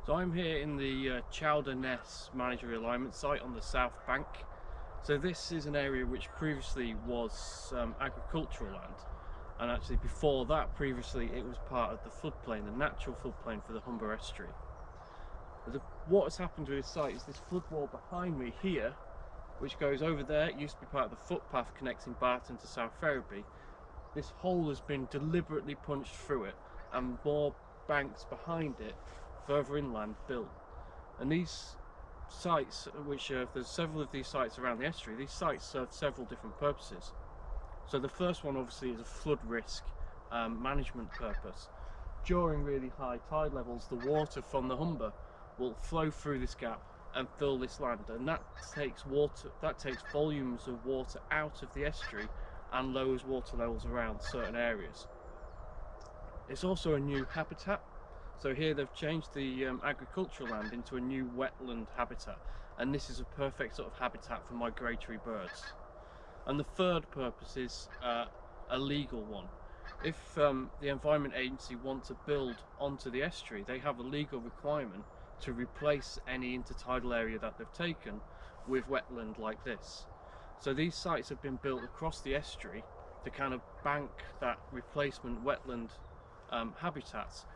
So I'm here in the Chowder Ness managed realignment site on the south bank. So this is an area which previously was agricultural land, and actually before that previously it was part of the floodplain, the natural floodplain for the Humber estuary. What has happened with this site is this flood wall behind me here, which goes over there. It used to be part of the footpath connecting Barton to South Ferriby. This hole has been deliberately punched through it, and more banks behind it further inland built. And these sites, there's several of these sites around the estuary, these sites serve several different purposes. So the first one obviously is a flood risk management purpose. During really high tide levels, the water from the Humber will flow through this gap and fill this land, and that takes volumes of water out of the estuary and lowers water levels around certain areas. It's also a new habitat. So here they've changed the agricultural land into a new wetland habitat, and this is a perfect sort of habitat for migratory birds. And the third purpose is a legal one. If the Environment Agency want to build onto the estuary, they have a legal requirement to replace any intertidal area that they've taken with wetland like this. So these sites have been built across the estuary to kind of bank that replacement wetland habitats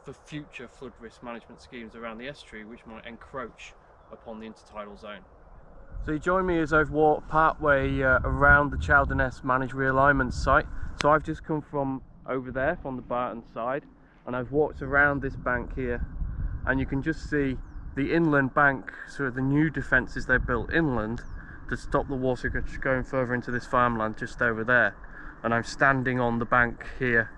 for future flood risk management schemes around the estuary, which might encroach upon the intertidal zone. So you join me as I've walked part way around the Chowder Ness managed realignment site. So I've just come from over there from the Barton side, and I've walked around this bank here, and you can just see the inland bank, sort of the new defences they built inland to stop the water going further into this farmland just over there. And I'm standing on the bank here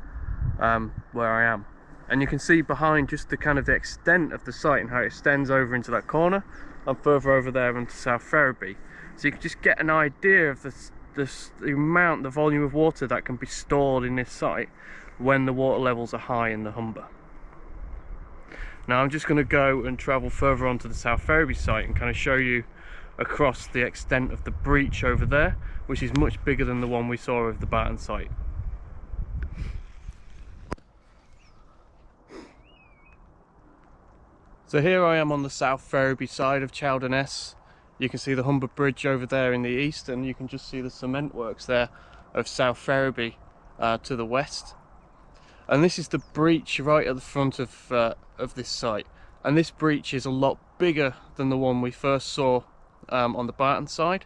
where I am, and you can see behind just the extent of the site and how it extends over into that corner and further over there into South Ferriby. So you can just get an idea of the volume of water that can be stored in this site when the water levels are high in the Humber. Now I'm just going to go and travel further onto the South Ferriby site and kind of show you across the extent of the breach over there, which is much bigger than the one we saw of the Barton site. So here I am on the South Ferriby side of Chowder Ness. You can see the Humber Bridge over there in the east, and you can just see the cement works there of South Ferriby to the west. And this is the breach right at the front of this site. And this breach is a lot bigger than the one we first saw on the Barton side.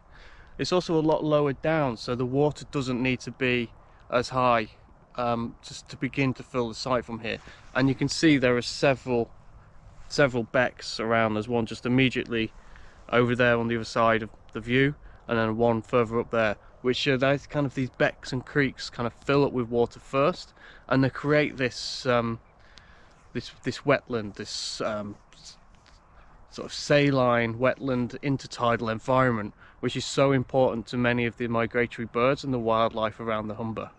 It's also a lot lower down, so the water doesn't need to be as high just to begin to fill the site from here. And you can see there are several becks around. There's one just immediately over there on the other side of the view, and then one further up there, which these becks and creeks kind of fill up with water first, and they create this this wetland, this sort of saline wetland intertidal environment, which is so important to many of the migratory birds and the wildlife around the Humber.